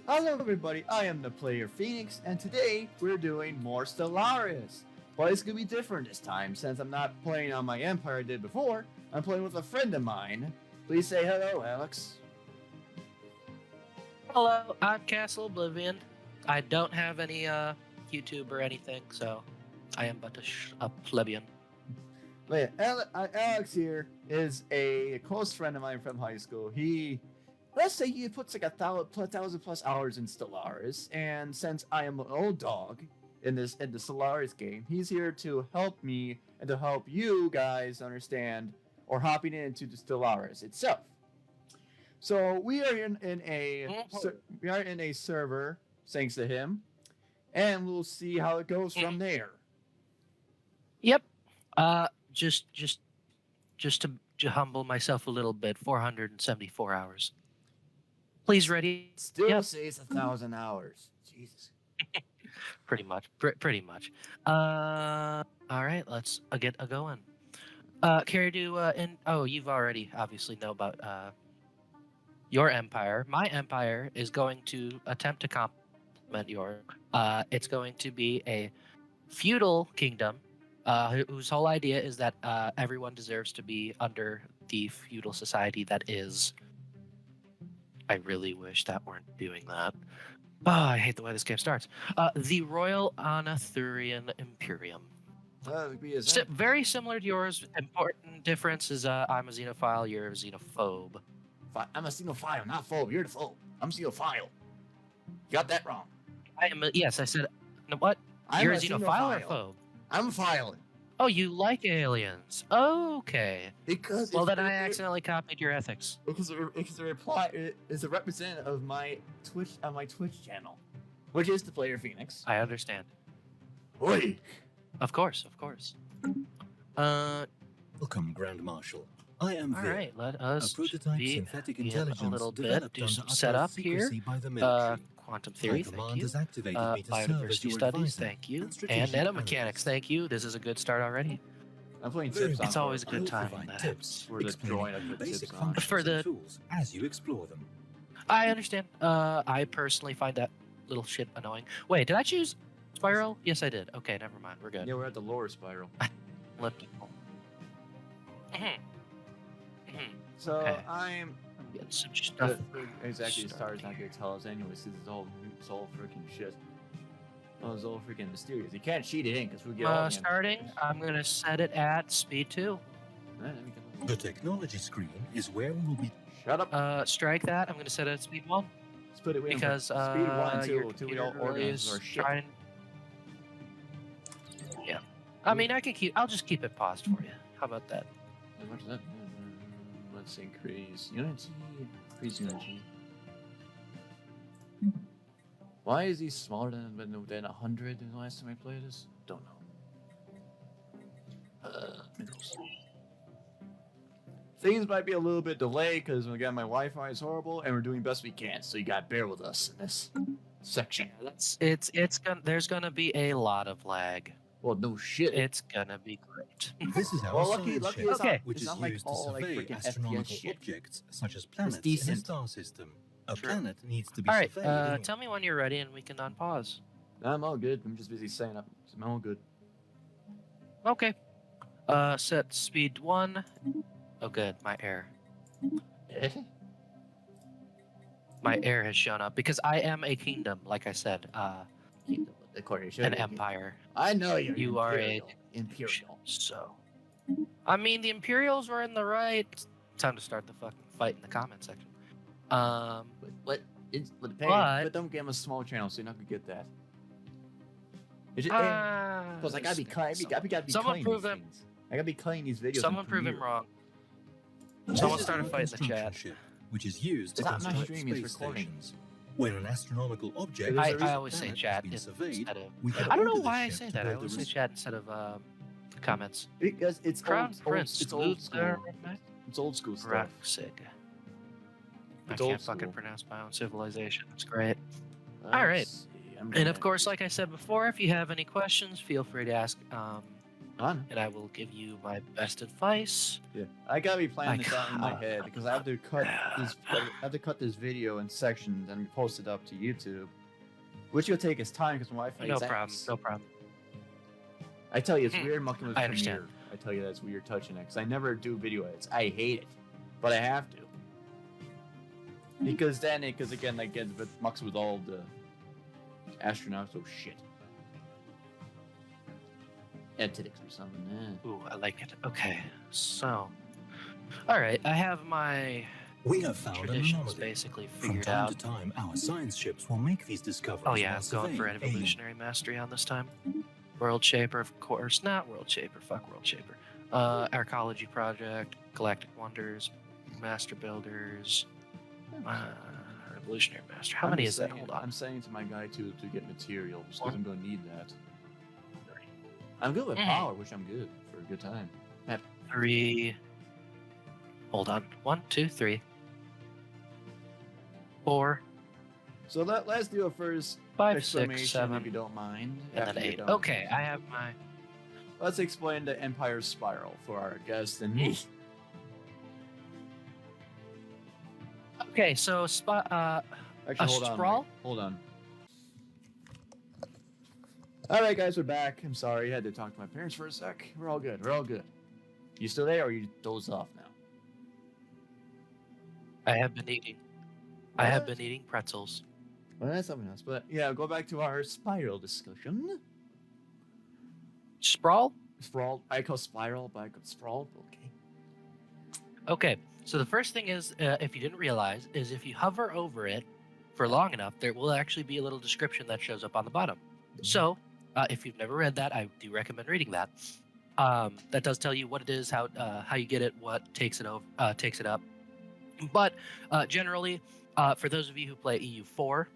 Hello everybody, I am the player Phoenix, and today we're doing more Stellaris. But it's gonna be different this time, since I'm not playing on my Empire I did before. I'm playing with a friend of mine. Please say hello, Alex. Hello, I'm Castle Oblivion. I don't have any YouTube or anything, so I am but a plebeian. But yeah, Alex here is a close friend of mine from high school. Let's say he puts like 1,000 plus hours in Stellaris, and since I am an old dog in the Stellaris game, he's here to help me and to help you guys understand or hopping into the Stellaris itself. So we are we are in a server thanks to him, and we'll see how it goes from there. Yep. Just to humble myself a little bit, 474 hours. Please ready? Still says 1,000 hours. Jesus. Pretty much. Pretty much. All right, let's get a going. Care to you've already obviously know about your empire. My empire is going to attempt to complement your. It's going to be a feudal kingdom, whose whole idea is that everyone deserves to be under the feudal society that is. I really wish that weren't doing that. Oh, I hate the way this game starts. The Royal Anathurian Imperium. Very similar to yours. Important difference is I'm a xenophile, you're a xenophobe. I'm a xenophile, not phobe. You're the phobe. I'm a xenophile. You got that wrong. Yes, I said. No, what? You're a xenophile or phobe? I'm a phile. Oh, you like aliens? Okay. Because then I accidentally copied your ethics. Because the reply is a representative of my Twitch channel, which is the player Phoenix. I understand. Oi. Of course. Welcome, Grand Marshal. I am all right. Let us a prototype be synthetic in intelligence a little bit. developed Do some under setup utter here. secrecy by the military. Quantum theory, My thank command you. has activated me to serve as Biodiversity your studies, advisor thank you. And strategic nanomechanics, analyst. thank you. This is a good start already. I'm playing Very tips good. on. It's always a I good will time provide when that tips, We're just explaining drawing up the basic tips on. functions For and the- tools as you explore them. I understand. I personally find that little shit annoying. Wait, did I choose Spiral? Yes, I did. Okay, never mind. We're good. Yeah, we're at the lower spiral. Elliptical. So Okay. I'm Get some stuff. exactly. The stars started not gonna tell us anyways. This is all freaking shit. Oh, it's all freaking mysterious. You can't cheat it in because we get all the Starting, I'm gonna set it at speed 2. Let me get The technology screen is where we will be. Shut up. Strike that. I'm gonna set it at speed 1 Let's put it because speed 1 and 2 your until we all computer really organize is our shit. trying. Yeah, I mean, I'll just keep it paused for you. How about that? How much is that? Let's increase unity. Increase unity. Why is he smaller than 100 in the last time I played this? Don't know. Minerals. Things might be a little bit delayed because again my Wi-Fi is horrible and we're doing best we can. So you gotta bear with us in this section. There's gonna be a lot of lag. Well, no shit. It's gonna be great. This is our Well, science lucky ship, it's Okay. not, which it's is not like used to all like survey freaking astronomical FPS shit. objects such as planets in a decent. star system. A Sure. planet needs to be All right, surveyed. tell me when you're ready and we can unpause. I'm all good. I'm just busy saying up. I'm all good. Okay. Set speed 1. Oh, good. My error has shown up because I am a kingdom, like I said. According to An empire. I know you're You are a imperial. So, I mean, the Imperials were in the right. Time to start the fucking fight in the comment section. But don't give him a small channel, so you're not gonna get that. It's just, plus, I gotta be cutting. I gotta be Someone cutting prove these him. things. I gotta be cutting these videos. Someone in prove him Premiere. wrong. This Someone is start a our fight in the construction chat. ship, which is used to It's not my construct stream, it's space recording. stations. When an astronomical object I such as a always say planet chat has been surveyed, instead of. we can I don't know order the why I ship say to that. I build always a say res- chat instead of comments. Because it's Crown old, Prince. it's old school. Luther It's old school stuff. Raksig. I It's old can't fucking school. pronounce my own civilization. It's great. Let's All right. see, And of course, like I said before, if you have any questions, feel free to ask On. and I will give you my best advice. Yeah, I gotta be planning Like, this out in my head because I have to cut this. I have to cut this video in sections and post it up to YouTube, which will take its time because my Wi-Fi No is problem. ass. No problem. I tell you, it's weird mucking with I understand. Premiere. I tell you, that's weird touching it because I never do video edits. I hate it, but I have to because again, I get it mucks with all the astronauts. Oh shit. Ethics or something. Ooh, I like it. Okay, so, all right, I have my We have found an traditions anomaly. basically From figured time out. to time, our science ships will make these discoveries. Oh yeah, while I'm going for surveying evolutionary mastery on this time. World Shaper, of course, not World Shaper. Fuck World Shaper. Arcology Project, Galactic Wonders, Master Builders, Evolutionary Master. How many is that? Hold on. I'm saying to my guy to get materials because One. I'm gonna need that. I'm good with Mhm. power, which I'm good for a good time. 3. Hold on. 1, 2, 3, 4, So let's do a first 5, 6, explanation, if 7, you don't mind. and after then you're 8. done with Okay, this. I have my. Let's explain the Empire Spiral for our guest and me. Okay, so Actually, hold on. Sprawl? Mike. Hold on. All right, guys, we're back. I'm sorry, I had to talk to my parents for a sec. We're all good. We're all good. You still there, or you dozed off now? I have been eating. I have What? been eating pretzels. Well, that's something else. But yeah, go back to our spiral discussion. Sprawl? Sprawl. I call spiral, but I call sprawl. Okay. Okay, so the first thing is, if you didn't realize, is if you hover over it for long enough, there will actually be a little description that shows up on the bottom. So, if you've never read that, I do recommend reading that. That does tell you what it is, how you get it, what takes it up. But generally, for those of you who play EU4,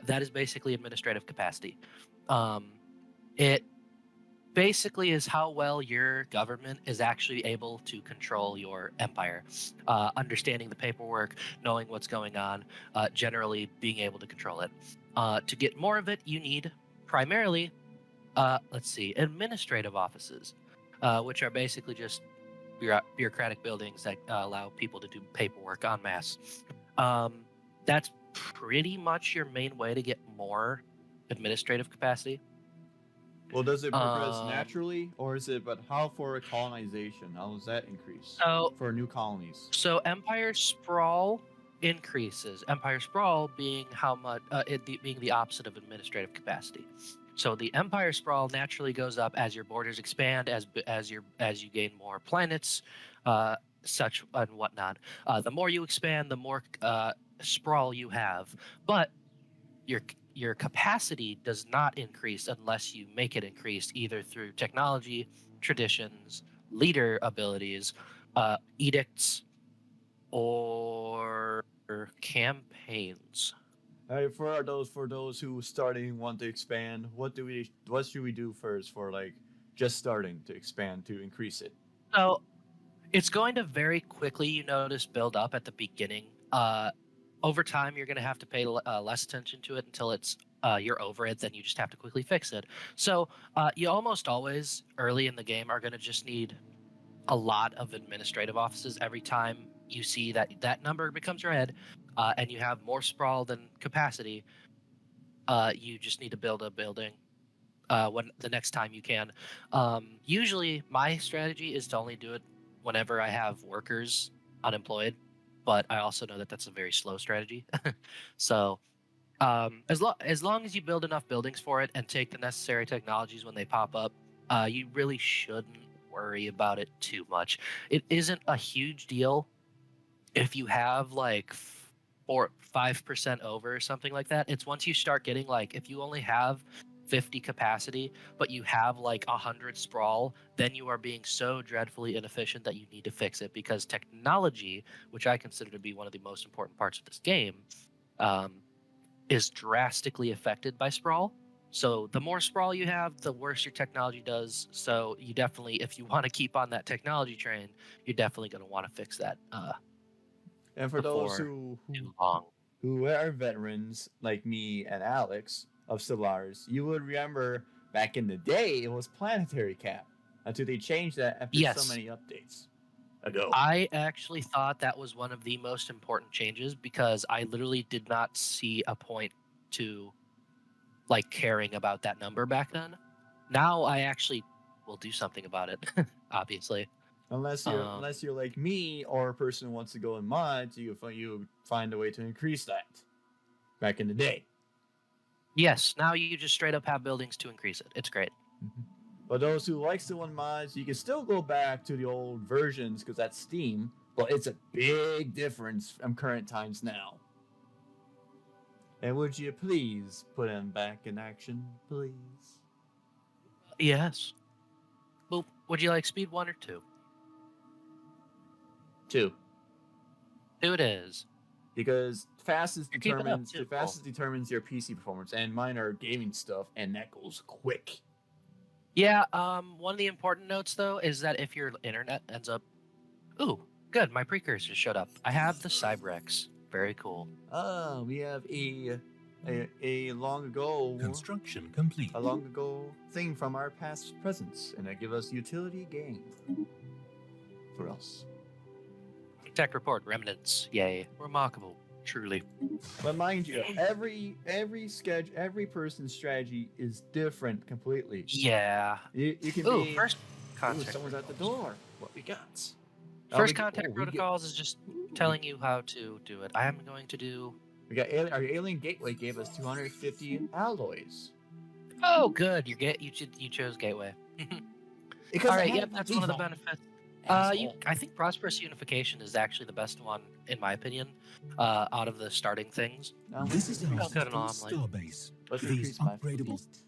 that is basically administrative capacity. It basically is how well your government is actually able to control your empire, understanding the paperwork, knowing what's going on, generally being able to control it. To get more of it, you need primarily, administrative offices, which are basically just bureaucratic buildings that allow people to do paperwork en masse. That's pretty much your main way to get more administrative capacity. Well, does it progress Um, naturally, or is it? But how for colonization? How does that increase So, for new colonies? so Empire Sprawl increases. Empire Sprawl being how much being the opposite of administrative capacity. So the Empire Sprawl naturally goes up as your borders expand, as you gain more planets, such and whatnot. The more you expand, the more sprawl you have. But your capacity does not increase unless you make it increase, either through technology, traditions, leader abilities, edicts, or campaigns. For those who starting want to expand, what should we do first for like just starting to expand to increase it? So it's going to very quickly, you notice, build up at the beginning. Over time, you're going to have to pay less attention to it until it's you're over it. Then you just have to quickly fix it. So you almost always early in the game are going to just need a lot of administrative offices. Every time you see that number becomes red, and you have more sprawl than capacity, you just need to build a building when the next time you can. Usually, my strategy is to only do it whenever I have workers unemployed, but I also know that that's a very slow strategy. So, as long as you build enough buildings for it and take the necessary technologies when they pop up, you really shouldn't worry about it too much. It isn't a huge deal if you have like 5% over or something like that. It's once you start getting like, if you only have 50 capacity, but you have like 100 sprawl, then you are being so dreadfully inefficient that you need to fix it, because technology, which I consider to be one of the most important parts of this game, is drastically affected by sprawl. So the more sprawl you have, the worse your technology does. So you definitely, if you want to keep on that technology train, you're definitely going to want to fix that And for those before who too long. who are veterans like me and Alex of Stellaris, you would remember back in the day it was Planetary Cap. until they changed that after Yes. so many updates ago. I actually thought that was one of the most important changes because I literally did not see a point to like caring about that number back then. Now I actually will do something about it, obviously. Unless you're like me or a person who wants to go in mods, you find a way to increase that. Back in the day. Yes, now you just straight up have buildings to increase it. It's great. But those who likes to run mods, you can still go back to the old versions because that's Steam, but it's a big difference from current times now. And would you please put them back in action, please? Yes. Well, would you like speed 1 or 2? 2. 2 it is. Because fastest You're keeping up, determines too. the fastest determines your PC performance, and mine are gaming stuff, and that goes quick. Yeah, one of the important notes though is that if your internet ends up ooh, good, my precursor showed up. I have the Cybrex. Very cool. We have a long ago Construction complete. a long ago thing from our past presence, and that give us utility gain for us. Tech report, remnants. Yay. Remarkable. Truly. But mind you, every person's strategy is different completely. Yeah. You can Ooh, be. first Ooh, contact. someone's at the door. What we got? First contact protocols is just telling you how to do it. I am going to do. We got our alien gateway gave us 250 alloys. Oh, good. You chose gateway. Because All I right. had Yep. That's one of the default. benefits. Asshole. I think prosperous unification is actually the best one in my opinion. Out of the starting things. This is our Oh, good, system anomaly. starbase. Let's These increase my upgradable. fleet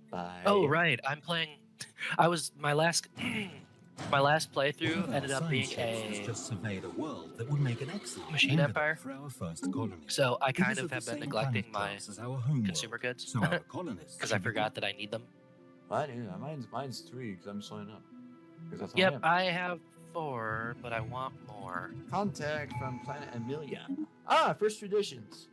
by. Oh right, I'm playing. I was my last playthrough One of ended our up being science ships has a just surveyed a world that would make an excellent Machine candidate Empire. for our first colony. so I It kind is of the have been same neglecting planet my class as our home consumer world, goods so our colonists because I should be forgot that I need them. Mine's 3 because I'm signing up. Because that's Yep, all I have 4, but I want more. Contact from Planet Amelia. First traditions.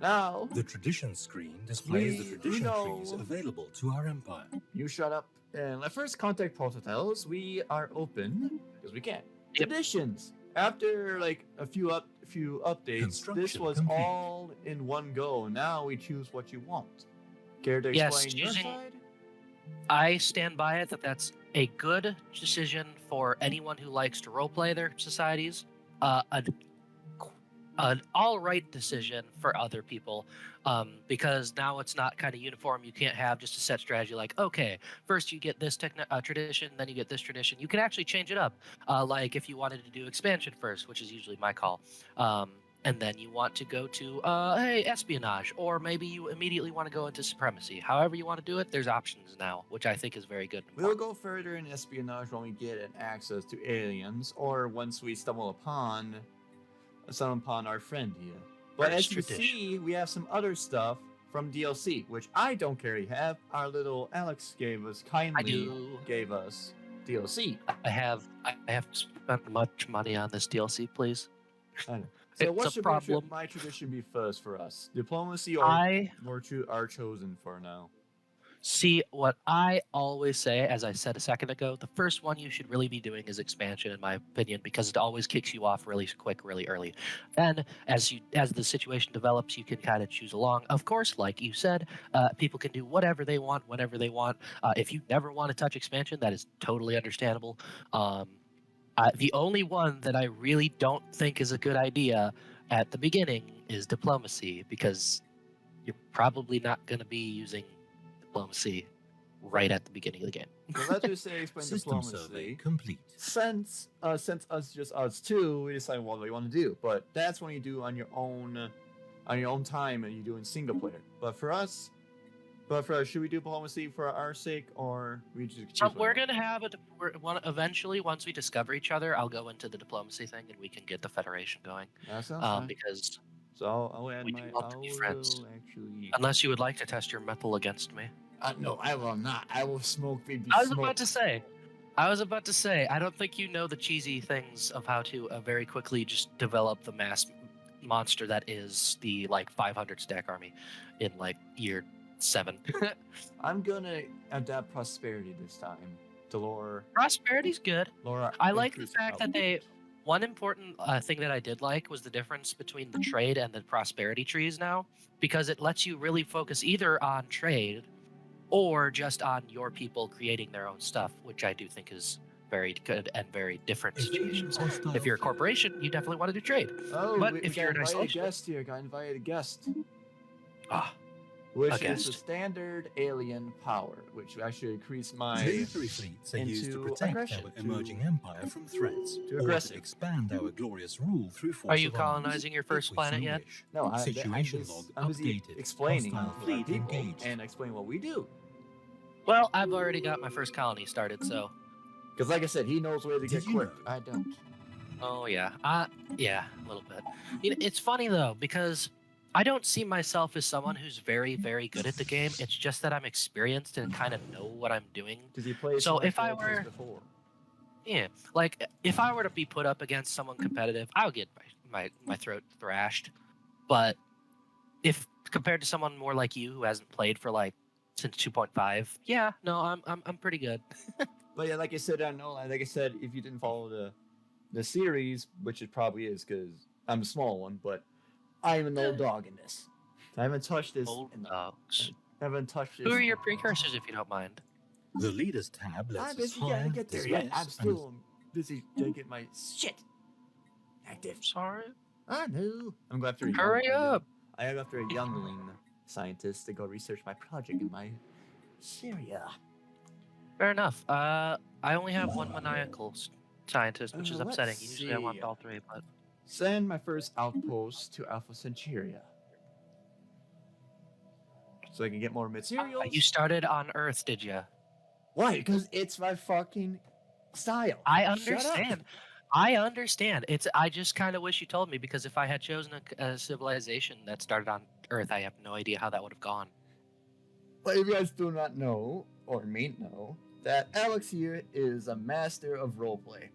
Now, The traditions screen displays the We tradition know- trees available to our empire. you shut up. And the first contact portal tells we are open because we can. Yep. Traditions. After like a few updates, this Construction was complete. all in one go. Now we choose what you want. Care to Yes, explain your choosing- side? I stand by it that that's a good decision for anyone who likes to roleplay their societies. An all right decision for other people, because now it's not kind of uniform. You can't have just a set strategy like, okay, first you get this tradition, then you get this tradition. You can actually change it up. Like if you wanted to do expansion first, which is usually my call, and then you want to go to hey, espionage, or maybe you immediately want to go into supremacy. However you want to do it, there's options now, which I think is very good. and We'll important. go further in espionage when we get an access to aliens, or once we stumble upon our friend here. But First as you tradition. see, we have some other stuff from DLC, which I don't currently have. Our little Alex kindly do. gave us DLC. I have spent much money on this DLC, please. I know. So what It's a should problem. my tradition be first for us? Diplomacy or I are chosen for now? see what I always say, as I said a second ago, the first one you should really be doing is expansion, in my opinion, because it always kicks you off really quick, really early. Then, as the situation develops, you can kind of choose along. Of course, like you said, people can do whatever they want, whenever they want. If you never want to touch expansion, that is totally understandable. The only one that I really don't think is a good idea at the beginning is diplomacy, because you're probably not going to be using diplomacy right at the beginning of the game. So let's just say explain System survey diplomacy. complete. Since us two, we decide what we want to do. But that's when you do on your own time, and you do in single player. But for us, should we do diplomacy for our sake, or we just? choose We're one? gonna have eventually, once we discover each other, I'll go into the diplomacy thing and we can get the Federation going. That sounds fine. Because So I'll add we do want to be friends. Actually, unless you would like to test your metal against me, no, I will not. I will smoke baby I was smoke. about to say, I don't think you know the cheesy things of how to very quickly just develop the mass monster that is the 500 stack army in year 7. I'm gonna adapt prosperity this time. to lure Prosperity's good. Laura. I like the fact that they. One important thing that I did like was the difference between the trade and the prosperity trees now, because it lets you really focus either on trade or just on your people creating their own stuff, which I do think is very good and very different situations. If you're a corporation, you definitely want to do trade. Oh, But we if got you're an invited isolation, guest here, got invited a guest, ah, which a is the guest. standard alien power, which I should increase my Military fleets are used to into protect aggression, our emerging empire from threats, or aggressive. to expand our glorious rule through force Are you of arms, colonizing your if first we planet so yet? wish. No, Situation log I'm busy updated. explaining Hostile to our fleet people engaged. and explain what we do. Well, I've already got my first colony started, so. Because, like I said, he knows where to get Did you quick. know? I don't. Oh yeah, yeah, a little bit. You know, it's funny though because I don't see myself as someone who's very, very good at the game. It's just that I'm experienced and kind of know what I'm doing. Because he played So much if I role-plays were- before. Yeah, like if I were to be put up against someone competitive, I'll get my throat thrashed. But if compared to someone more like you who hasn't played for like since 2.5, yeah, no, I'm pretty good. But yeah, like I said, I know. Like I said, if you didn't follow the series, which it probably is, because I'm a small one, but I'm an old dog in this. I haven't touched this. Old dogs. I haven't touched this. Who are your precursors, if you don't mind? The leaders tab I'm lets us busy. hire, Gotta get there yet. dismiss, I'm and still busy to get my shit active. Sorry. I know. I'm going after a Hurry young- up. I am after a youngling scientist to go research my project in my Syria. Fair enough. I only have one maniacal scientist, which is Let's upsetting. Usually I want see. all three, but Send my first outpost to Alpha Centuria. So I can get more materials. you started on Earth, did you? Why? Because it's my fucking style. I Shut up. understand. I understand. I just kind of wish you told me because if I had chosen a civilization that started on Earth, I have no idea how that would have gone. But if you guys do not know, or may know, that Alex here is a master of roleplay.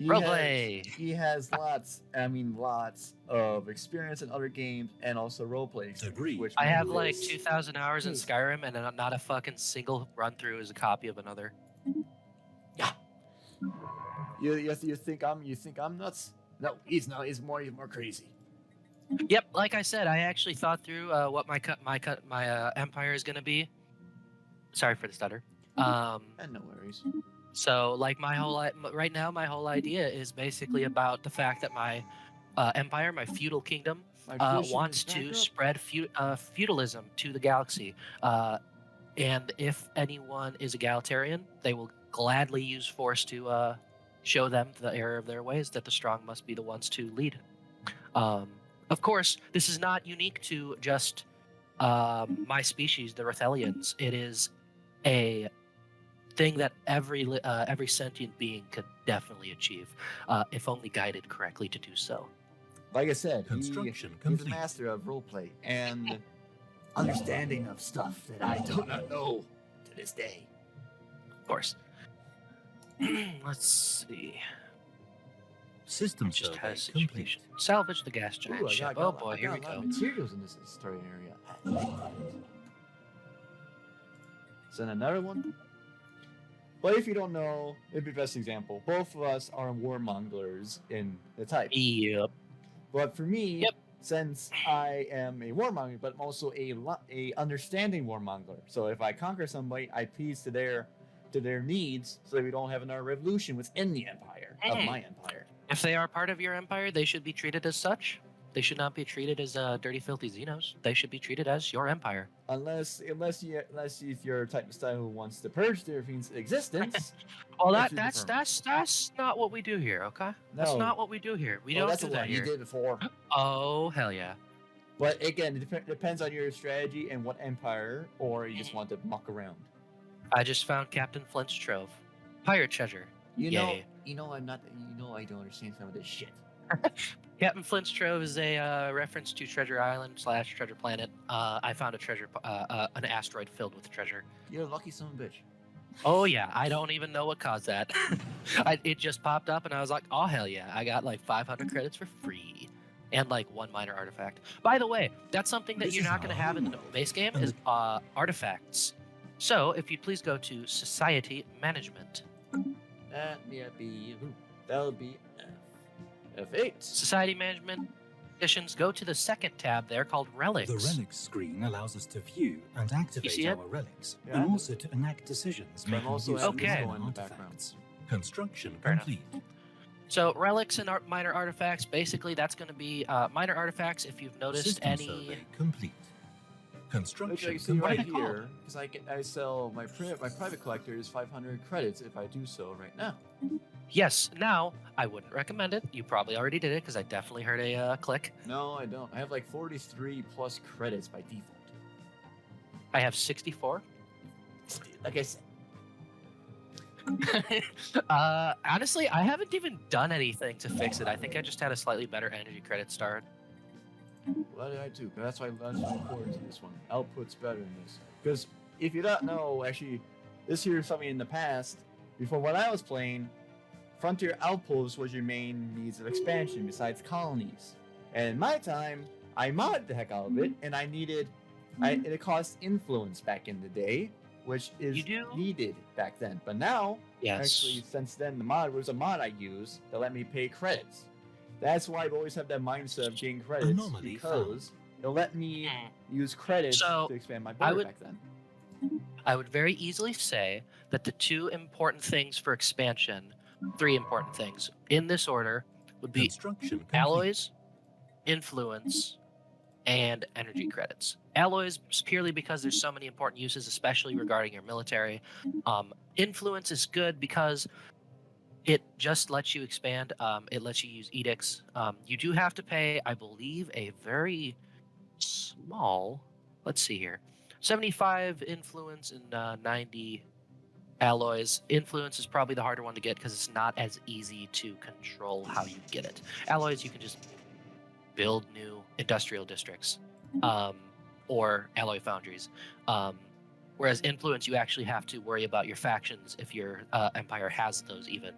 Roleplay. He has lots of experience in other games and also roleplay experience. Agreed. Which I have means- like 2,000 hours in Skyrim, and not a fucking single run through is a copy of another. You think I'm nuts? No, he's not. He's more crazy. Yep, like I said, I actually thought through what my empire is gonna be. Sorry for the stutter. And no worries. So, like right now, my whole idea is basically about the fact that my empire, my feudal kingdom, My vision wants is back to up. spread feudalism to the galaxy. And if anyone is egalitarian, they will gladly use force to show them the error of their ways, that the strong must be the ones to lead. Of course, this is not unique to just my species, the Rothelians. It is a thing that every sentient being could definitely achieve, if only guided correctly to do so. Like I said, Construction he's a complete. master of roleplay and understanding of stuff that I do not know to this day. Of course. Let's see. System Just survey has complete. situation. Salvage the gas giant Ooh, ship. Oh boy, here we I got a lot go. of materials in this story area. Send another one. But if you don't know, it'd be the best example. Both of us are warmongers in the type. Yep. But for me, Yep. since I am a warmonger, but I'm also a understanding warmonger. So if I conquer somebody, I appease to their needs, so that we don't have another revolution within the empire of my empire. If they are part of your empire, they should be treated as such. They should not be treated as dirty, filthy Xenos. They should be treated as your empire. Unless if you're a type of style who wants to purge their fiend's existence. Well, That's that's not what we do here. Okay, that's No. not what we do here. We Well, don't that's do what that you here. did before. Oh hell yeah! But again, it depends on your strategy and what empire, or you just want to muck around. I just found Captain Flint's trove, pirate treasure. You Yay. know, I'm not. You know, I don't understand some of this shit. Captain Flint's trove is a reference to Treasure Island / Treasure Planet. I found a treasure, an asteroid filled with treasure. You're a lucky son of a bitch. Oh yeah, I don't even know what caused that. It just popped up, and I was like, "Oh hell yeah!" I got like 500 credits for free, and like one minor artifact. By the way, that's something that This you're is not going to our have in the home base game and is artifacts. So, if you'd please go to Society Management. That'll be F8. Society Management Additions, go to the second tab there called Relics. The relics screen allows us to view and activate see it? our relics, Yeah, I and know. also to enact decisions I'm making also use of Okay. minor going in the artifacts. Construction Fair enough. complete. So, relics and minor artifacts, basically that's going to be minor artifacts if you've noticed System any... survey complete. Which I Construction can see right complete. here, because I sell my private collectors 500 credits if I do so right now. Yes, now, I wouldn't recommend it. You probably already did it, because I definitely heard a click. No, I don't. I have like 43 plus credits by default. I have 64. Like I said, Honestly, I haven't even done anything to fix it. I think I just had a slightly better energy credit start. what did I do? That's why I'm important to this one. Output's better in this. Because if you don't know, actually, this here is something in the past. Before when I was playing, Frontier Outpost was your main means of expansion besides colonies. And in my time, I modded the heck out of it, and I needed, it cost influence back in the day, which is You do? needed back then. But now, Yes. actually, since then, the mod was a mod I used that let me pay credits. That's why I've always had that mindset of getting credits, Anomaly because it'll let me use credits So, to expand my I border would- back then. I would very easily say that the two important things for expansion, three important things, in this order, would be Construction complete. alloys, influence, and energy credits. Alloys is purely because there's so many important uses, especially regarding your military. Influence is good because it just lets you expand. It lets you use edicts. You do have to pay, I believe, a very small, let's see here, 75 influence and 90 alloys. Influence is probably the harder one to get because it's not as easy to control how you get it. Alloys, you can just build new industrial districts or alloy foundries. Whereas influence, you actually have to worry about your factions if your empire has those, even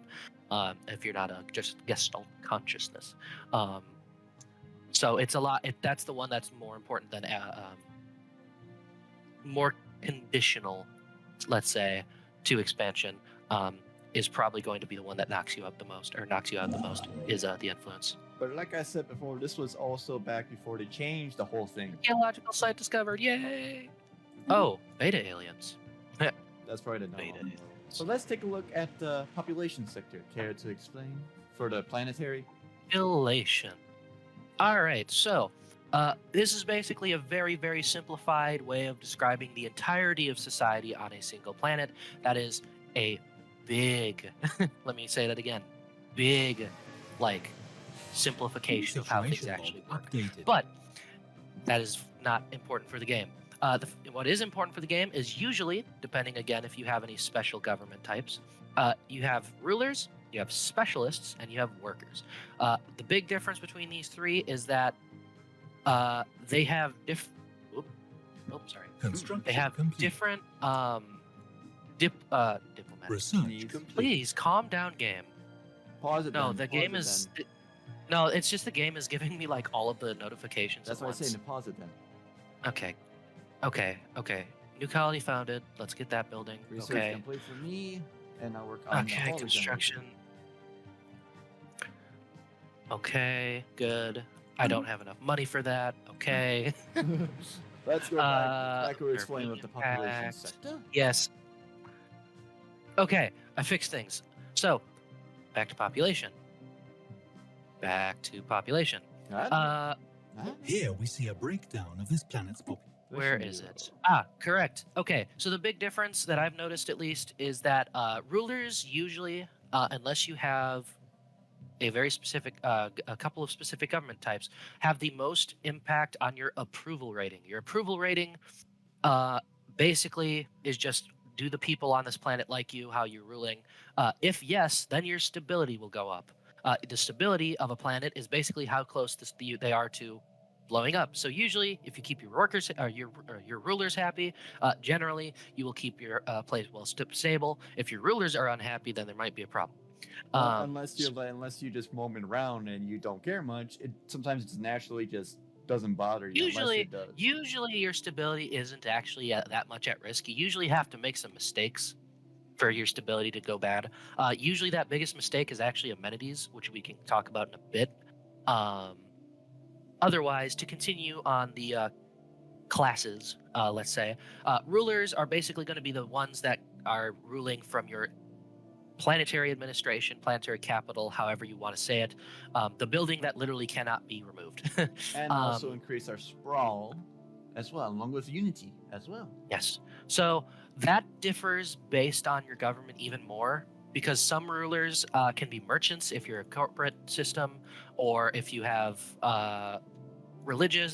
if you're not just Gestalt consciousness. So it's a lot. That's the one that's more important than more conditional, let's say, to expansion. Is probably going to be the one that knocks you up the most, or knocks you out the most, is the influence. But like I said before, this was also back before they changed the whole thing. Geological site discovered! Yay! Oh, beta aliens. That's probably the Beta normal. aliens. So let's take a look at the population sector. Care to explain for the planetary? Population. All right, so this is basically a very, very simplified way of describing the entirety of society on a single planet. That is a big, let me say that again, big, like, simplification of how things Situation actually log work. updated. But that is not important for the game. What is important for the game is usually, depending again if you have any special government types, you have rulers, you have specialists, and you have workers. The big difference between these three is that they have sorry. Construction They have complete. different diplomatic. Research Needs. complete. Please calm down, game. Pause it. No, then, the pause game it is. then. No, it's just the game is giving me like all of the notifications. That's at why I'm once. saying to pause it then. Okay. New colony founded. Let's get that building. Research Okay. complete for me, and I'll work on the Okay, whole construction. Okay, good. I don't have enough money for that. Okay. regeneration. Let's go back to they're explain what the being population hacked. sector. Yes. Okay, I fixed things. So, back to population. Huh? Here we see a breakdown of this planet's population. Where is it? Ah, correct. Okay, so the big difference that I've noticed, at least, is that rulers usually, unless you have a very specific, a couple of specific government types, have the most impact on your approval rating. Your approval rating basically is just, do the people on this planet like you, how you're ruling? If yes, then your stability will go up. The stability of a planet is basically how close they are to blowing up. So usually, if you keep your workers or your rulers happy, generally you will keep your place stable. If your rulers are unhappy, then there might be a problem. Unless you just roaming around and you don't care much, sometimes it's naturally just doesn't bother you unless Usually, it does. usually your stability isn't actually that much at risk. You usually have to make some mistakes for your stability to go bad. Usually, that biggest mistake is actually amenities, which we can talk about in a bit. Um, Otherwise, to continue on the classes, let's say, rulers are basically going to be the ones that are ruling from your planetary administration, planetary capital, however you want to say it, the building that literally cannot be removed. And also increase our sprawl as well, along with unity as well. Yes. So that differs based on your government even more because some rulers can be merchants if you're a corporate system, or if you have religion,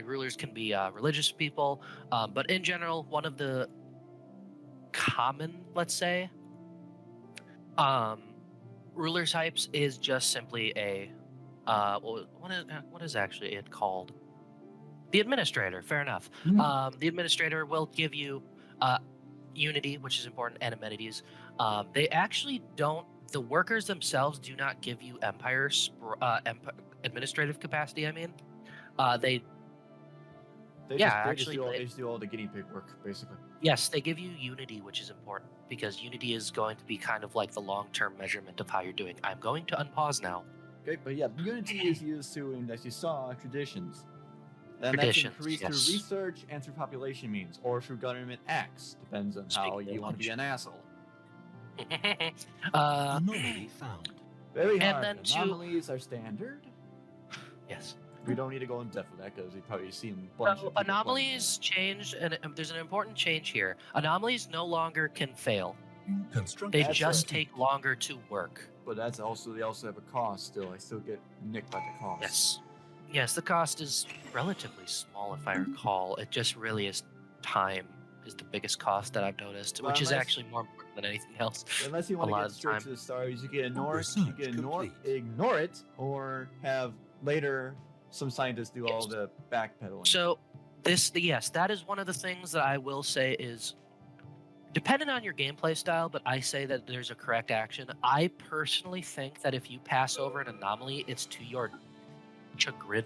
rulers can be religious people. But in general, one of the common, let's say, ruler types is just simply a what is actually it called? The administrator. Fair enough. The administrator will give you unity, which is important, and amenities. They actually don't. The workers themselves do not give you administrative capacity. I mean, they They Yeah, just actually, they just do all the guinea pig work, basically. yes, they give you unity, which is important because unity is going to be kind of like the long-term measurement of how you're doing. I'm going to unpause now. Okay, but yeah, unity is used to, and as you saw, traditions. And Traditions, that's increased yes. through research and through population means, or through government acts. Depends on how Speaking you of want to be which. an asshole. Anomaly found. Very And hard. then to- Anomalies are standard. Yes. We don't need to go in depth with that because we've probably seen a bunch So of people anomalies changed, and there's an important change here. Anomalies no longer can fail. Construction. They That's just right. take longer to work. playing it. But that's also they also have a cost still. I still get nicked by the cost. Yes. Yes, the cost is relatively small if I recall. It just really is time is the biggest cost that I've noticed, Well, which is unless- actually more important than anything else. Unless you A want to lot get of the straight time. to the stars, you can ignore it. Research You can complete. ignore it, or have later some scientists do all Yes. the backpedaling. So yes, that is one of the things that I will say is dependent on your gameplay style, but I say that there's a correct action. I personally think that if you pass over an anomaly, it's to your chagrin.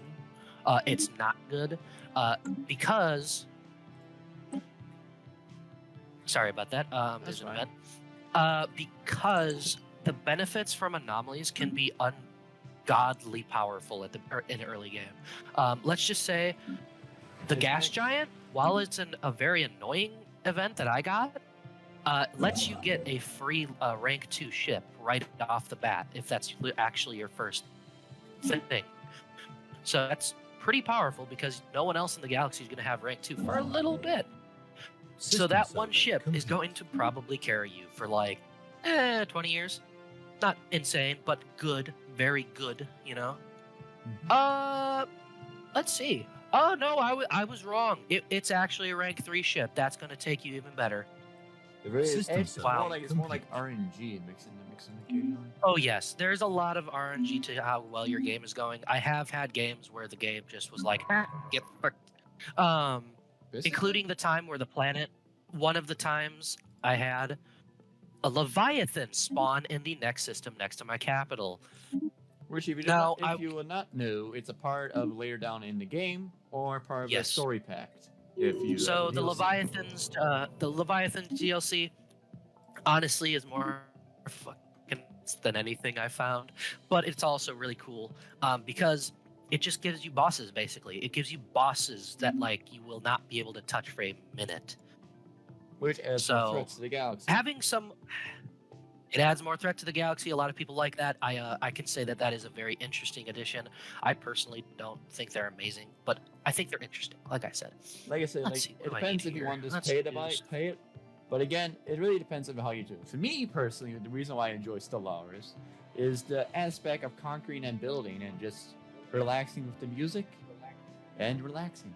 It's not good because. Sorry about that. There's an fine. event. Because the benefits from anomalies can be ungodly powerful in the early game. Let's just say the Isn't gas it- giant, while it's a very annoying event that I got, lets you get a free rank 2 ship right off the bat if that's actually your first thing. So that's pretty powerful because no one else in the galaxy is going to have rank 2 for a little bit. So System that one survey ship is complete. going to probably carry you for like 20 years. Not insane, but good, very good, you know. Let's see. Oh no, I was wrong. It's actually a rank 3 ship. That's going to take you even better. It really is. System It's survey more like RNG mixing occasionally. Oh yes, there's a lot of RNG to how well your game is going. I have had games where the game just was like, get fucked. Including the time where the planet, one of the times I had a Leviathan spawn in the next system next to my capital. Which, if you, Now, if you will not know, it's a part of later down in the game or part of the Yes. story pact. If you So have the DLC. Leviathan DLC, honestly, is more fucking than anything I found, but it's also really cool because it just gives you bosses. Basically, it gives you bosses that like you will not be able to touch for a minute. Which adds so- more threats to the galaxy. Having some, it adds more threat to the galaxy. A lot of people like that. I can say that is a very interesting addition. I personally don't think they're amazing, but I think they're interesting. Like I said. Like I said, Let's see, like, what it do I depends need if you here? want to just Let's pay to do buy this. pay it. But again, it really depends on how you do it. For me personally, the reason why I enjoy Stellaris is the aspect of conquering and building and just relaxing with the music and relaxing.